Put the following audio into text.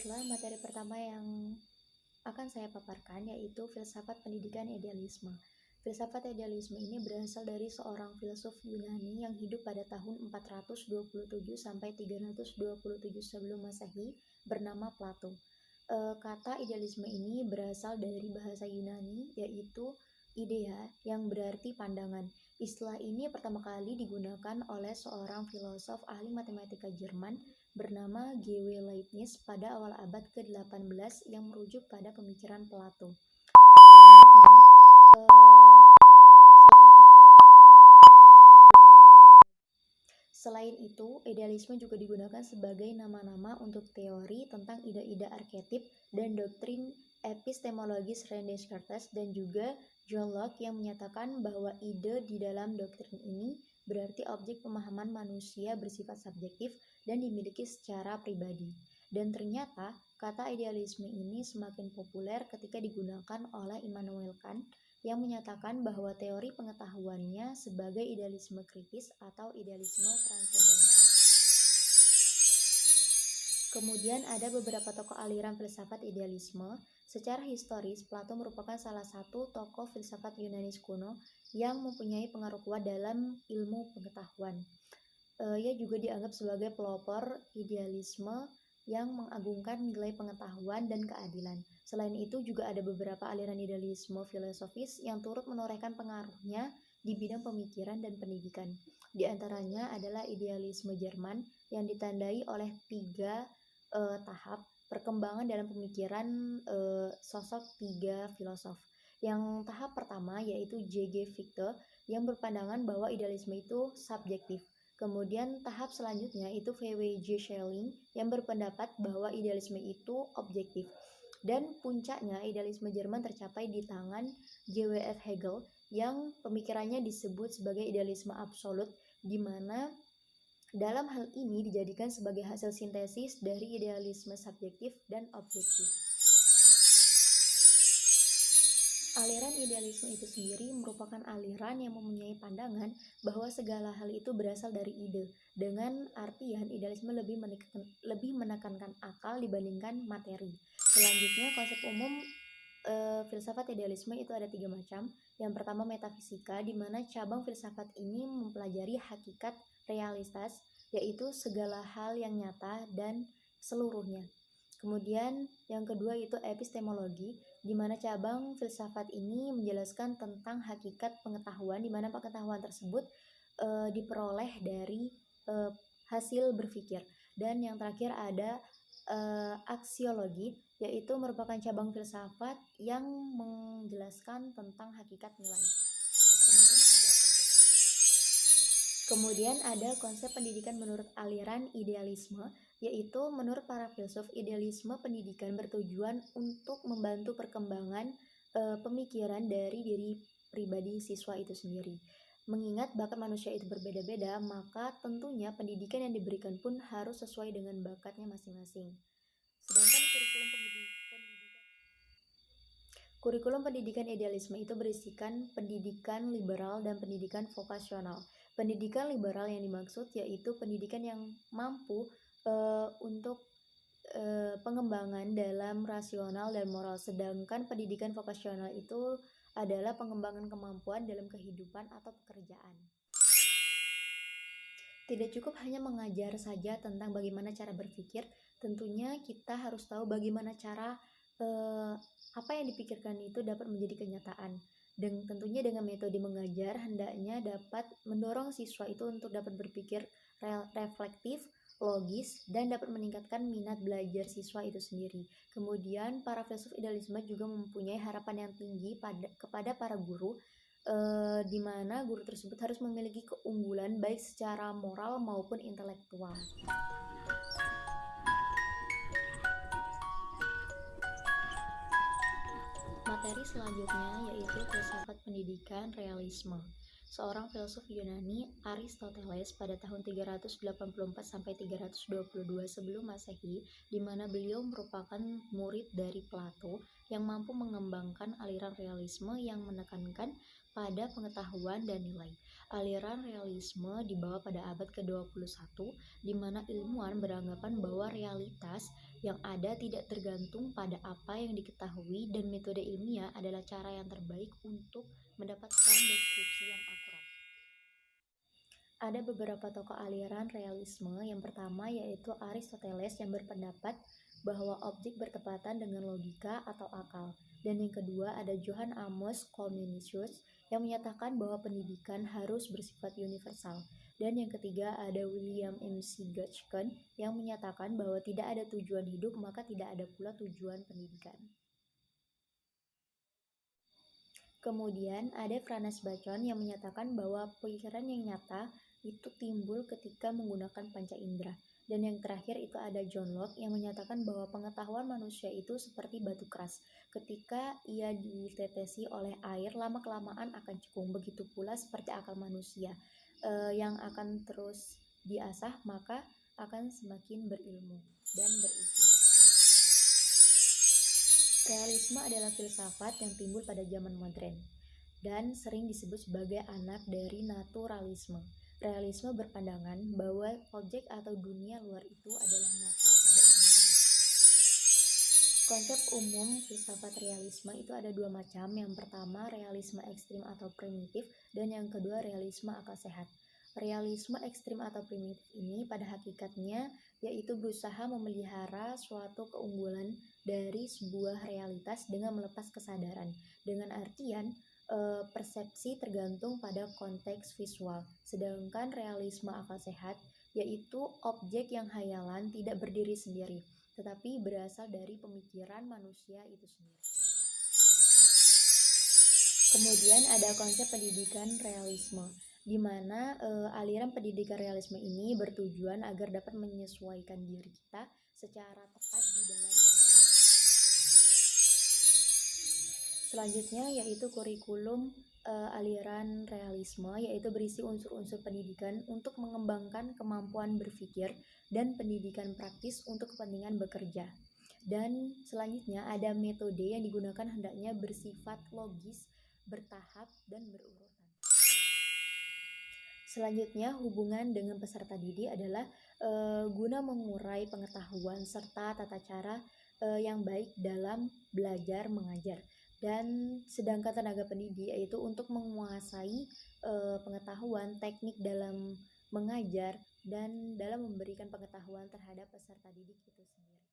Baiklah, materi pertama yang akan saya paparkan yaitu filsafat pendidikan idealisme. Filsafat idealisme ini berasal dari seorang filsuf Yunani yang hidup pada tahun 427 sampai 327 sebelum Masehi bernama Plato. Kata idealisme ini berasal dari bahasa Yunani yaitu idea yang berarti pandangan. Istilah ini pertama kali digunakan oleh seorang filosof ahli matematika Jerman bernama G.W. Leibniz pada awal abad ke-18 yang merujuk pada pemikiran Plato. Selain itu, idealisme juga digunakan sebagai nama-nama untuk teori tentang ide-ide arketip dan doktrin epistemologis René Descartes dan juga John Locke yang menyatakan bahwa ide di dalam doktrin ini berarti objek pemahaman manusia bersifat subjektif dan dimiliki secara pribadi. Dan ternyata, kata idealisme ini semakin populer ketika digunakan oleh Immanuel Kant yang menyatakan bahwa teori pengetahuannya sebagai idealisme kritis atau idealisme transendental. Kemudian ada beberapa tokoh aliran filsafat idealisme. Secara historis, Plato merupakan salah satu tokoh filsafat Yunani kuno yang mempunyai pengaruh kuat dalam ilmu pengetahuan. Ia juga dianggap sebagai pelopor idealisme yang mengagungkan nilai pengetahuan dan keadilan. Selain itu juga ada beberapa aliran idealisme filosofis yang turut menorehkan pengaruhnya di bidang pemikiran dan pendidikan. Di antaranya adalah idealisme Jerman yang ditandai oleh 3 tahap perkembangan dalam pemikiran sosok 3 filosof. Yang tahap pertama yaitu J.G. Fichte yang berpandangan bahwa idealisme itu subjektif. Kemudian tahap selanjutnya itu V.W.J. Schelling yang berpendapat bahwa idealisme itu objektif. Dan puncaknya idealisme Jerman tercapai di tangan J.W.F. Hegel yang pemikirannya disebut sebagai idealisme absolut, di mana dalam hal ini dijadikan sebagai hasil sintesis dari idealisme subjektif dan objektif. Aliran idealisme itu sendiri merupakan aliran yang mempunyai pandangan bahwa segala hal itu berasal dari ide, dengan artian idealisme lebih menekankan akal dibandingkan materi. Selanjutnya, konsep umum filsafat idealisme itu ada 3 macam. Yang pertama metafisika, di mana cabang filsafat ini mempelajari hakikat realitas, yaitu segala hal yang nyata dan seluruhnya. Kemudian yang kedua itu epistemologi, di mana cabang filsafat ini menjelaskan tentang hakikat pengetahuan, di mana pengetahuan tersebut diperoleh dari hasil berpikir. Dan yang terakhir ada aksiologi, yaitu merupakan cabang filsafat yang menjelaskan tentang hakikat nilai. Kemudian ada konsep pendidikan menurut aliran idealisme, yaitu menurut para filsuf idealisme pendidikan bertujuan untuk membantu perkembangan pemikiran dari diri pribadi siswa itu sendiri. Mengingat bakat manusia itu berbeda-beda, maka tentunya pendidikan yang diberikan pun harus sesuai dengan bakatnya masing-masing. Sedangkan kurikulum pendidikan idealisme itu berisikan pendidikan liberal dan pendidikan vokasional. Pendidikan liberal yang dimaksud yaitu pendidikan yang mampu untuk pengembangan dalam rasional dan moral, sedangkan pendidikan vokasional itu adalah pengembangan kemampuan dalam kehidupan atau pekerjaan. Tidak cukup hanya mengajar saja tentang bagaimana cara berpikir, tentunya kita harus tahu bagaimana cara apa yang dipikirkan itu dapat menjadi kenyataan. Dan tentunya dengan metode mengajar hendaknya dapat mendorong siswa itu untuk dapat berpikir reflektif, logis, dan dapat meningkatkan minat belajar siswa itu sendiri. Kemudian para filsuf idealisme juga mempunyai harapan yang tinggi kepada para guru, di mana guru tersebut harus memiliki keunggulan baik secara moral maupun intelektual. Materi selanjutnya yaitu filsafat pendidikan realisme. Seorang filsuf Yunani, Aristoteles, pada tahun 384 sampai 322 sebelum Masehi, di mana beliau merupakan murid dari Plato yang mampu mengembangkan aliran realisme yang menekankan pada pengetahuan dan nilai. Aliran realisme dibawa pada abad ke-21, di mana ilmuwan beranggapan bahwa realitas yang ada tidak tergantung pada apa yang diketahui dan metode ilmiah adalah cara yang terbaik untuk mendapatkan deskripsi yang akurat. Ada beberapa tokoh aliran realisme. Yang pertama yaitu Aristoteles yang berpendapat bahwa objek bertepatan dengan logika atau akal. Dan yang kedua ada Johann Amos Comenius yang menyatakan bahwa pendidikan harus bersifat universal. Dan yang ketiga ada William McGill yang menyatakan bahwa tidak ada tujuan hidup maka tidak ada pula tujuan pendidikan. Kemudian ada Franz Bacon yang menyatakan bahwa pikiran yang nyata itu timbul ketika menggunakan panca indera. Dan yang terakhir itu ada John Locke yang menyatakan bahwa pengetahuan manusia itu seperti batu keras. Ketika ia ditetesi oleh air, lama-kelamaan akan cekung. Begitu pula seperti akal manusia yang akan terus diasah, maka akan semakin berilmu dan berisi. Realisme adalah filsafat yang timbul pada zaman modern dan sering disebut sebagai anak dari naturalisme. Realisme berpandangan bahwa objek atau dunia luar itu adalah nyata pada sendirinya. Konsep umum filsafat realisme itu ada dua macam. Yang pertama realisme ekstrim atau primitif dan yang kedua realisme akal sehat. Realisme ekstrim atau primitif ini pada hakikatnya yaitu berusaha memelihara suatu keunggulan dari sebuah realitas dengan melepas kesadaran. Dengan artian persepsi tergantung pada konteks visual. Sedangkan realisme akal sehat yaitu objek yang hayalan tidak berdiri sendiri, tetapi berasal dari pemikiran manusia itu sendiri. Kemudian ada konsep pendidikan realisme, di mana aliran pendidikan realisme ini bertujuan agar dapat menyesuaikan diri kita secara tepat di dalam hidup. Selanjutnya yaitu kurikulum aliran realisme, yaitu berisi unsur-unsur pendidikan untuk mengembangkan kemampuan berpikir dan pendidikan praktis untuk kepentingan bekerja. Dan selanjutnya ada metode yang digunakan hendaknya bersifat logis, bertahap, dan berurutan. Selanjutnya hubungan dengan peserta didik adalah guna mengurai pengetahuan serta tata cara yang baik dalam belajar mengajar. Dan sedangkan tenaga pendidik yaitu untuk menguasai pengetahuan teknik dalam mengajar dan dalam memberikan pengetahuan terhadap peserta didik itu sendiri.